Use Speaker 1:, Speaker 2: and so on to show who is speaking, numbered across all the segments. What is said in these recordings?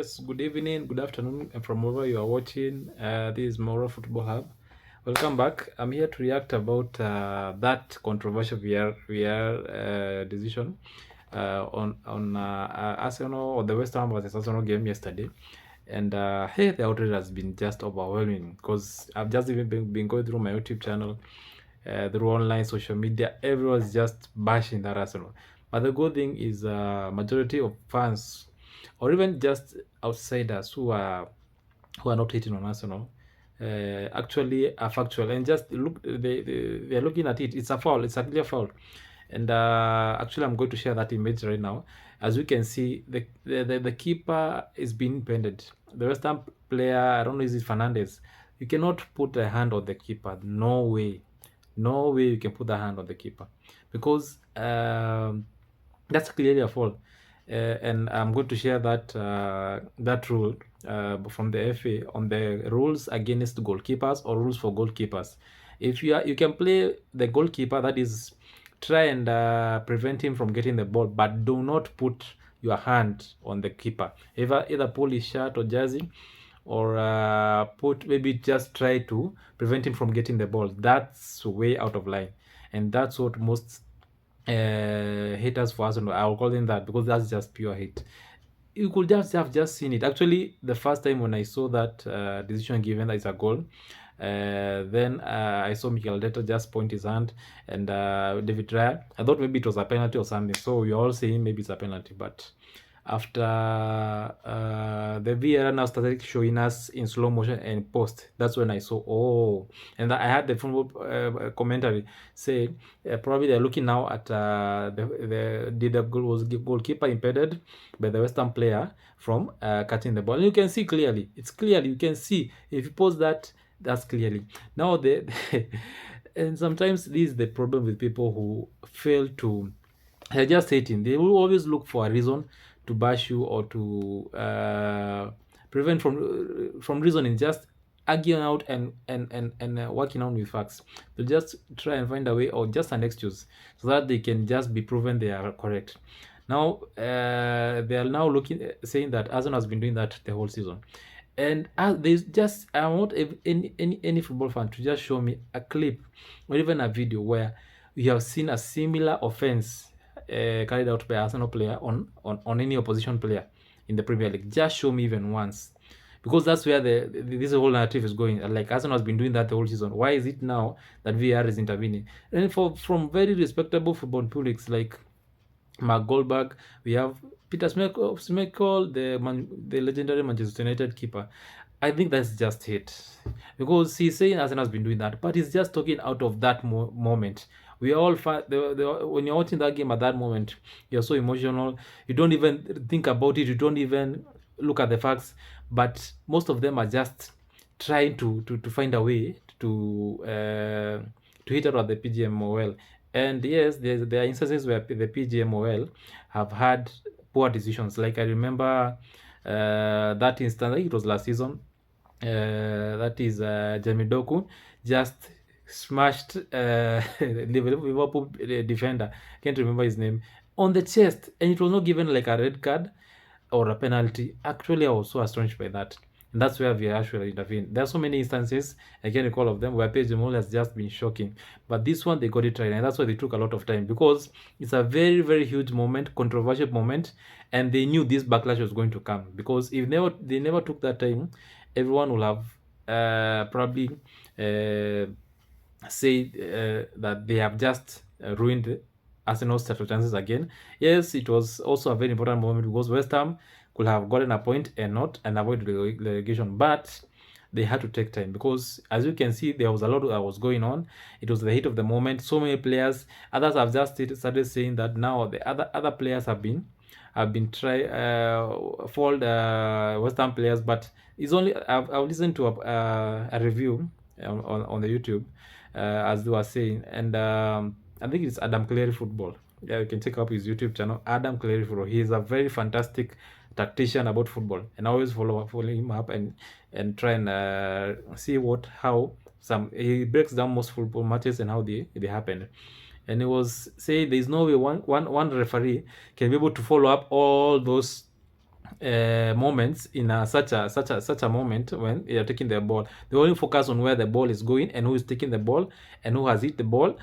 Speaker 1: Yes, good evening, good afternoon from wherever you are watching. This is Moro Football Hub. Welcome back. I'm here to react about that controversial VR decision on Arsenal or the West Ham versus Arsenal game yesterday. And hey, the outrage has been just overwhelming because I've just even been going through my YouTube channel, through online social media. Everyone's just bashing that Arsenal. But the good thing is, majority of fans or even just outsiders who are not hating on Arsenal actually are factual and just look they are looking at it. It's a foul. It's a clear foul. And actually, I'm going to share that image right now. As we can see, the keeper is being bended. The West Ham player, I don't know, is it Fernandez? You cannot put a hand on the keeper. No way, no way you can put a hand on the keeper because that's clearly a foul. And I'm going to share that rule from the FA on the rules against goalkeepers or rules for goalkeepers. If you can play the goalkeeper, that is, try and prevent him from getting the ball, but do not put your hand on the keeper. Either pull his shirt or jersey, or put maybe just try to prevent him from getting the ball. That's way out of line, and that's what most haters for Arsenal, I'll call them that, because that's just pure hate. You could just have just seen it. Actually, the first time when I saw that decision given that it's a goal, then I saw Mikel Arteta just point his hand, and David Raya. I thought maybe it was a penalty or something. So we are all saying maybe it's a penalty, but after the VAR now started showing us in slow motion and post, that's when I saw, oh, and I had the football commentary say probably they're looking now at did the goalkeeper impeded by the Western player from cutting the ball. And you can see clearly, it's clearly, you can see if you post that, that's clearly now the and sometimes this is the problem with people who fail to, they're just hating. They will always look for a reason to bash you or to prevent from reasoning. Just arguing out and working on with facts. They'll just try and find a way or just an excuse so that they can just be proven they are correct. Now they are now looking saying that Arsenal has been doing that the whole season. And there's just, I want any football fan to just show me a clip or even a video where we have seen a similar offense carried out by Arsenal player on any opposition player in the Premier League. Just show me even once, because that's where this whole narrative is going. Like Arsenal has been doing that the whole season. Why is it now that VAR is intervening? And from very respectable football publics like Mark Goldberg, we have Peter Schmeichel, the legendary Manchester United keeper. I think that's just it, because he's saying Arsenal has been doing that, but he's just talking out of that moment. We all when you're watching that game at that moment, you're so emotional. You don't even think about it. You don't even look at the facts. But most of them are just trying to find a way to hit out at the PGMOL. And yes, there are instances where the PGMOL have had poor decisions. Like I remember that instance, I think it was last season. That is Jamie Doku just smashed Liverpool defender, can't remember his name, on the chest, and it was not given like a red card or a penalty. Actually, I was so astonished by that. And that's where we actually intervene. There are so many instances, I can't recall of them, where Page Mall has just been shocking. But this one, they got it right. And that's why they took a lot of time, because it's a very, very huge moment, controversial moment. And they knew this backlash was going to come. Because if they never took that time, everyone will have probably say that they have just ruined Arsenal's title chances again. Yes, it was also a very important moment, because West Ham could have gotten a point and avoid relegation, but they had to take time, because as you can see, there was a lot that was going on. It was the heat of the moment. So many players, others have just started saying that now the other players have been fold West Ham players, but it's only I've listened to a review on the YouTube as they were saying, and I think it's Adam Cleary Football. Yeah, you can check up his YouTube channel, Adam Cleary Football. He is a very fantastic tactician about football, and I always follow him up and try and see how he breaks down most football matches and how they happen. And he was saying there's no way one referee can be able to follow up all those moments in such a moment when you're taking the ball. They only focus on where the ball is going and who is taking the ball and who has hit the ball,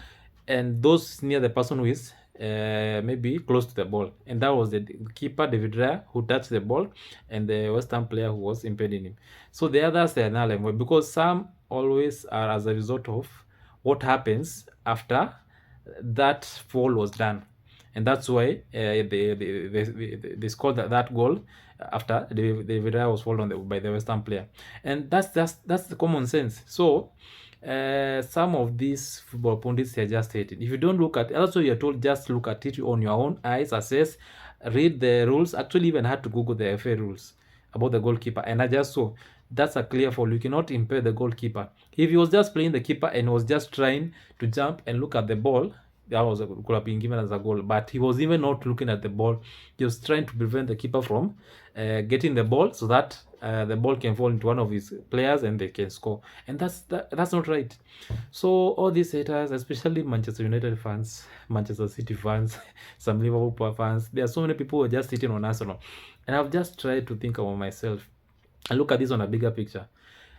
Speaker 1: and those near the person who is maybe close to the ball. And that was the keeper David Raya who touched the ball, and the West Ham player who was impeding him. So the others, they are null and void, because some always are as a result of what happens after that fall was done. And that's why they scored that goal after the Vidal was fouled by the West Ham player. And that's the common sense. So some of these football pundits are just hating. If you don't look at, also you're told just look at it on your own eyes, assess, read the rules. Actually, even had to Google the FA rules about the goalkeeper, and I just saw that's a clear foul. You cannot impair the goalkeeper. If he was just playing the keeper and was just trying to jump and look at the ball, that was could have been given as a goal. But he was even not looking at the ball. He was trying to prevent the keeper from getting the ball, so that the ball can fall into one of his players and they can score. And that's not right. So all these haters, especially Manchester United fans, Manchester City fans, some Liverpool fans, there are so many people who are just sitting on Arsenal. And I've just tried to think about myself and look at this on a bigger picture.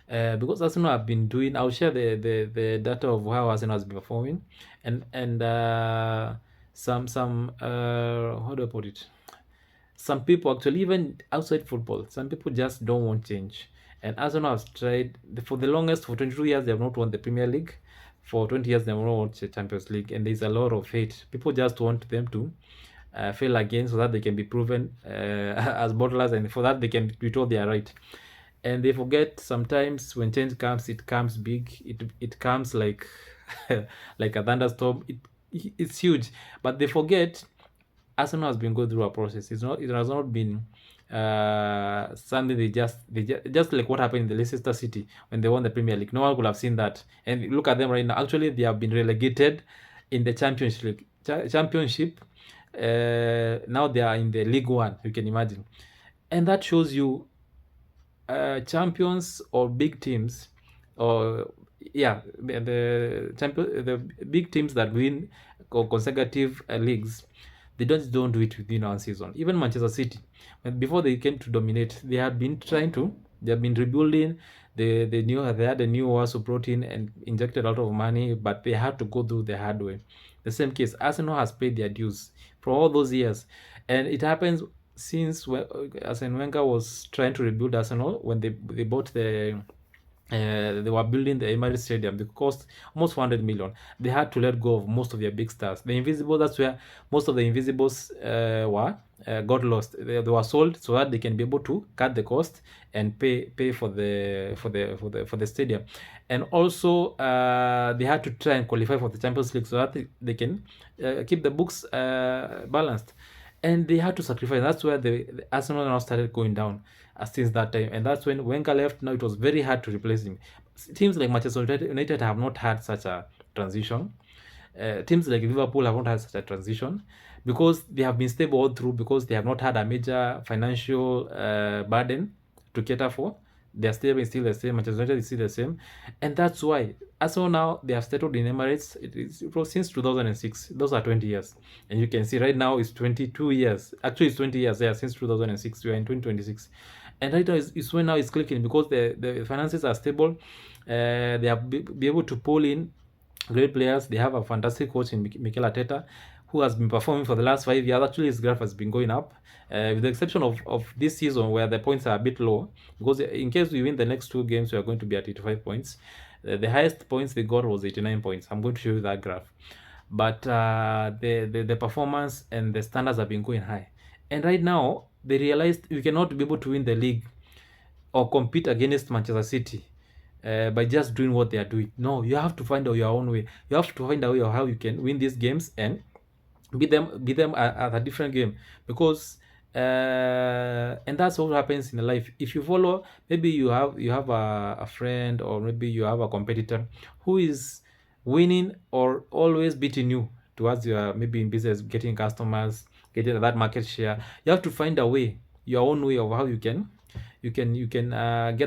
Speaker 1: Because Arsenal have been doing, I'll share the data of how Arsenal has been performing, and some how do I put it? Some people, actually, even outside football, some people just don't want change. And Arsenal has tried for the longest, for 22 years they have not won the Premier League. For 20 years they have not won the Champions League, and there's a lot of hate. People just want them to fail again, so that they can be proven as bottlers, and for that they can be told they are right. And they forget sometimes when change comes, it comes big. It comes like like a thunderstorm. It's huge, but they forget Arsenal has been going through a process. It has not been something just like what happened in the Leicester City when they won the Premier League. No one could have seen that. And look at them right now. Actually, they have been relegated in the Championship. Now they are in the League One. You can imagine, and that shows you champions or big teams, or yeah, the big teams that win consecutive leagues, they don't do it within one season. Even Manchester City, before they came to dominate, they have been rebuilding. They had a new ones who brought in and injected a lot of money, but they had to go through the hard way. The same case, Arsenal has paid their dues for all those years, and it happens since Arsene Wenger was trying to rebuild Arsenal. When they bought they were building the Emirates Stadium. It cost almost 400 million. They had to let go of most of their big stars. The Invisible, that's where most of the Invisibles got lost. They were sold so that they can be able to cut the cost and pay for the stadium. And also they had to try and qualify for the Champions League so that they can keep the books balanced. And they had to sacrifice. That's where the Arsenal now started going down since that time. And that's when Wenger left. Now it was very hard to replace him. Teams like Manchester United have not had such a transition. Teams like Liverpool have not had such a transition because they have been stable all through, because they have not had a major financial burden to cater for. Their stable is still the same. Manchester United is still the same, and that's why Arsenal now they have settled in Emirates. It was since 2006. Those are 20 years, and you can see right now it's 22 years. Actually, it's 20 years. Yeah, since 2006. We are in 2026, and right now is when now it's clicking because the finances are stable. They have be able to pull in great players. They have a fantastic coach in Mikel Arteta, who has been performing for the last 5 years. Actually, his graph has been going up, with the exception of this season where the points are a bit low. Because in case we win the next 2 games, we are going to be at 85 points. The highest points they got was 89 points. I'm going to show you that graph. But the performance and the standards have been going high. And right now, they realized you cannot be able to win the league or compete against Manchester City by just doing what they are doing. No, you have to find out your own way. You have to find out how you can win these games and beat them at a different game. Because and that's what happens in life. If you follow, maybe you have a friend, or maybe you have a competitor who is winning or always beating you towards your, maybe in business, getting customers, getting that market share. You have to find a way, your own way of how you can get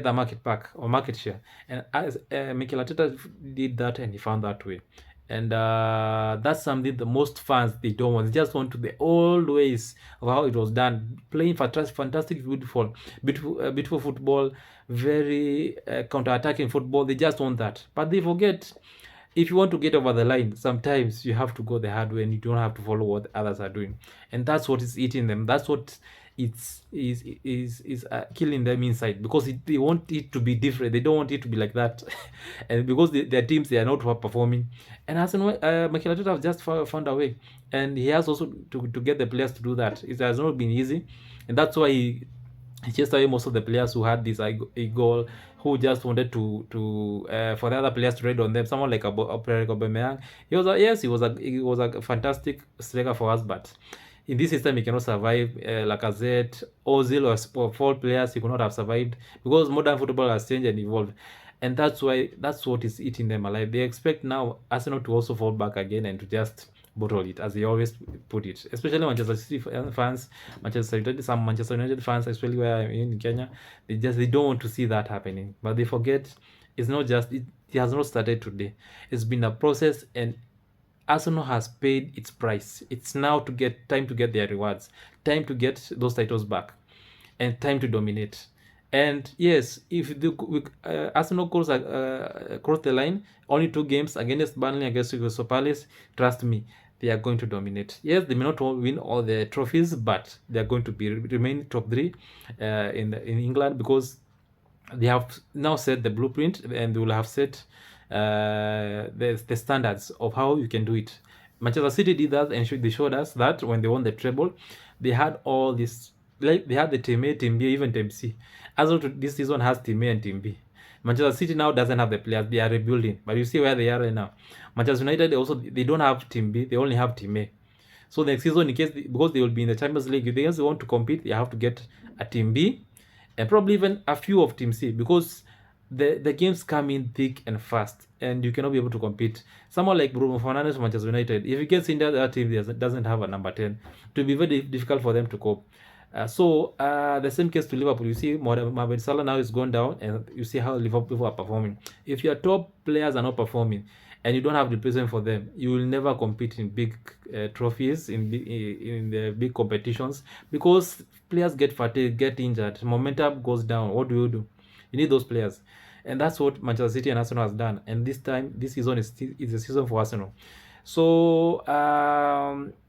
Speaker 1: the market back or market share. And as Mikel Arteta did that, and he found that way. And that's something the most fans, they don't want. They just want to the old ways of how it was done, playing fantastic, beautiful football, very counter-attacking football. They just want that, but they forget, if you want to get over the line, sometimes you have to go the hard way and you don't have to follow what others are doing. And that's what is eating them. That's what is killing them inside, because they want it to be different. They don't want it to be like that. And because their teams, they are not performing. And as Mikel Arteta has just found a way, and he has also to get the players to do that. It has not been easy, and that's why he chased away most of the players who had this goal, who just wanted to for the other players to ride on them. Someone like Aubameyang, he was a fantastic striker for us, but in this system he cannot survive. Lacazette, Ozil was for 4 players, he could not have survived, because modern football has changed and evolved. And that's what is eating them alive. They expect now Arsenal to also fall back again and to just bottle it, as they always put it. Especially Manchester City fans, some Manchester United fans, especially where I'm in Kenya, they don't want to see that happening. But they forget, it's not just it has not started today. It's been a process, and Arsenal has paid its price. It's now time to get their rewards, time to get those titles back, and time to dominate. And yes, if Arsenal cross the line, only 2 games against Burnley, against Crystal Palace, trust me, they are going to dominate. Yes, they may not win all the trophies, but they are going to remain top 3 in England, because they have now set the blueprint, and they will have set the standards of how you can do it. Manchester City did that, and they showed us that when they won the treble, they had all this, like they had the team A, team B, even team C. As of this season has team A and team B. Manchester City now doesn't have the players. They are rebuilding, but you see where they are right now. Manchester United also, they don't have team B. They only have team A. So next season, because they will be in the Champions League, if they want to compete, they have to get a team B, and probably even a few of team C, because the games come in thick and fast, and you cannot be able to compete. Someone like Bruno Fernandes from Manchester United, if he gets into that team that doesn't have a number 10, it will be very difficult for them to cope. The same case to Liverpool. You see, Mohamed Salah now is gone down, and you see how Liverpool are performing. If your top players are not performing, and you don't have replacement for them, you will never compete in big trophies, in the big competitions, because players get fatigued, get injured, momentum goes down. What do? You need those players, and that's what Manchester City and Arsenal has done. And this season is a season for Arsenal. So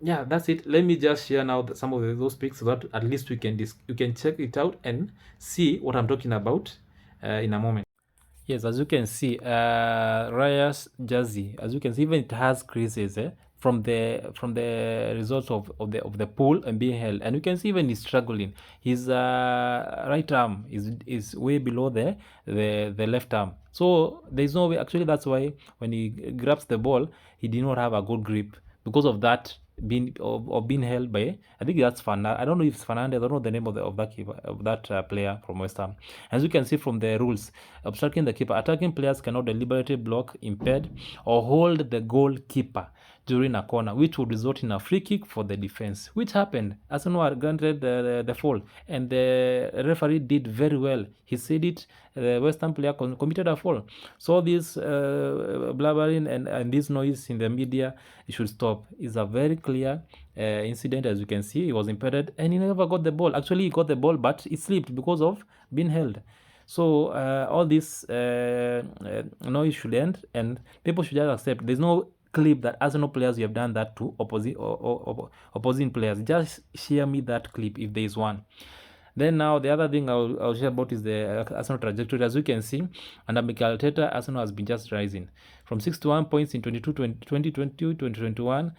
Speaker 1: yeah, that's it. Let me just share now some of those picks, so that at least you can check it out and see what I'm talking about in a moment. Yes, as you can see, Raya's jersey, as you can see, even it has creases from the results of the pool and being held, and you can see even he's struggling. His right arm is way below the left arm, so there's no way. Actually, that's why when he grabs the ball, he did not have a good grip because of that being held by, I think that's Fernandez. I don't know if it's Fernandez. I don't know the name of that keeper, of that player from West Ham. As you can see from the rules, obstructing the keeper, attacking players cannot deliberately block, impede, or hold the goalkeeper during a corner, which would result in a free kick for the defense, which happened. Arsenal were granted the foul, and the referee did very well. He said it. The West Ham player committed a foul. So this blabbering and this noise in the media, it should stop. It's a very clear incident. As you can see, he was impeded, and he never got the ball. Actually, he got the ball, but it slipped because of being held. So all this noise should end, and people should just accept. There's no clip that Arsenal players you have done that to opposing players. Just share me that clip if there is one. Then now the other thing I'll share about is the Arsenal trajectory. As you can see, under Mikel Arteta, Arsenal has been just rising from 61 points in 2020-2021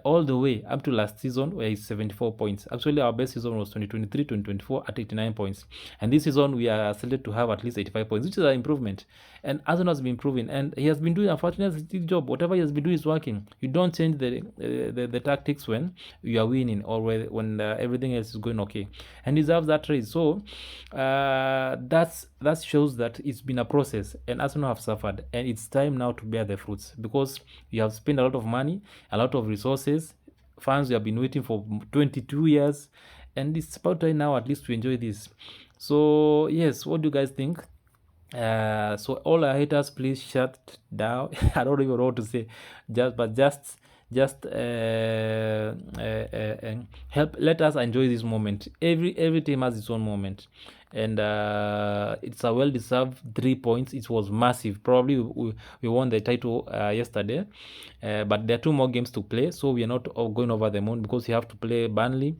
Speaker 1: all the way up to last season, where it's 74 points. Actually, our best season was 2023-2024 at 89 points, and this season we are slated to have at least 85 points, which is an improvement. And Arsenal has been improving, and he has been doing a fantastic job. Whatever he has been doing is working. You don't change the tactics when you are winning, or when everything else is going okay, and he deserves that raise. So that shows that it's been a process, and Arsenal have suffered, and it's time now to bear the fruits, because you have spent a lot of money, a lot of resources. Fans, you have been waiting for 22 years, and it's about time now at least to enjoy this. So yes, what do you guys think? So all our haters, please shut down. I don't even know what to say. Just help. Let us enjoy this moment. Every team has its own moment, and it's a well-deserved 3 points. It was massive. Probably we won the title yesterday, but there are 2 more games to play. So we are not going over the moon because you have to play Burnley,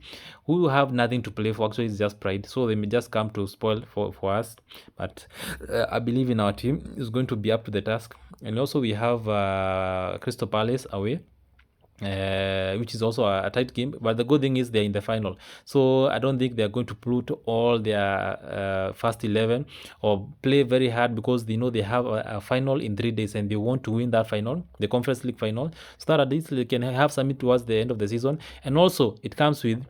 Speaker 1: who have nothing to play for. Actually, it's just pride. So they may just come to spoil for us. But I believe in our team. It's going to be up to the task. And also we have Crystal Palace away, which is also a tight game. But the good thing is they're in the final, so I don't think they're going to put all their first 11 or play very hard, because they know they have a final in 3 days and they want to win that final, the Conference League final, so that at least they can have something towards the end of the season. And also it comes with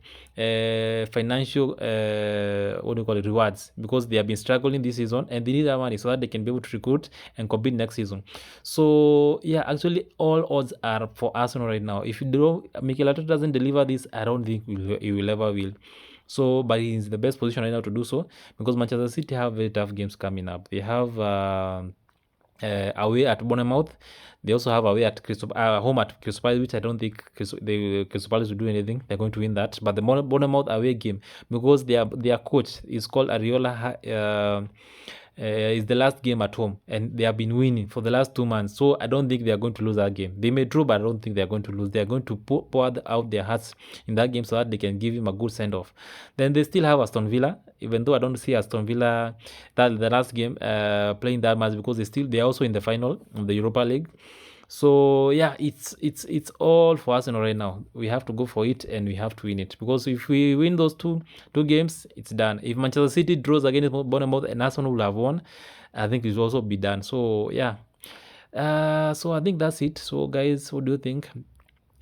Speaker 1: financial what do you call it, rewards, because they have been struggling this season and they need that money so that they can be able to recruit and compete next season. So yeah, actually all odds are for Arsenal right now. If you don't, Mikel Arteta doesn't deliver this, I don't think he will ever will. So, but he's in the best position right now to do so, because Manchester City have very tough games coming up. They have away at Bournemouth. They also have away at home at Crystal Palace, which I don't think Crystal Palace will do anything. They're going to win that. But the Bournemouth away game, because their coach is called Ariola. Is the last game at home, and they have been winning for the last 2 months. So I don't think they are going to lose that game. They may draw, but I don't think they are going to lose. They are going to pour out their hearts in that game so that they can give him a good send off. Then they still have Aston Villa, even though I don't see Aston Villa that the last game playing that much, because they are also in the final of the Europa League. So yeah, it's all for Arsenal right now. We have to go for it and we have to win it, because if we win those two games, it's done. If Manchester City draws against Bournemouth and Arsenal will have won, I think it will also be done. So yeah, so I think that's it. So guys, what do you think?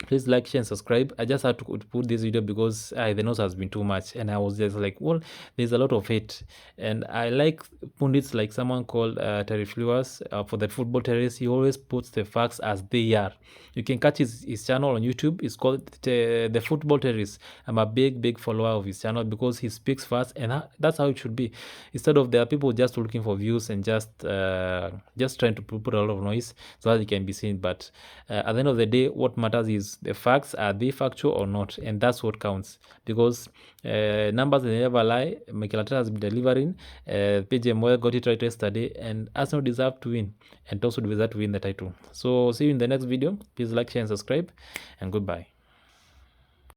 Speaker 1: Please like, share, and subscribe. I just had to put this video because the noise has been too much, and I was just like, well, there's a lot of hate, and I like pundits like someone called Terry Flewers for the Football Terrorist. He always puts the facts as they are. You can catch his channel on YouTube. It's called the Football Terrorist. I'm a big follower of his channel because he speaks fast, and that's how it should be. Instead of there are people just looking for views and just trying to put a lot of noise so that it can be seen. But at the end of the day, what matters is the facts. Are they factual or not? And that's what counts, because numbers, they never lie. Mikel Arteta has been delivering. PJ Moore got it right yesterday, and Arsenal deserve to win, and also deserve to win the title. So see you in the next video. Please like, share, and subscribe, and goodbye.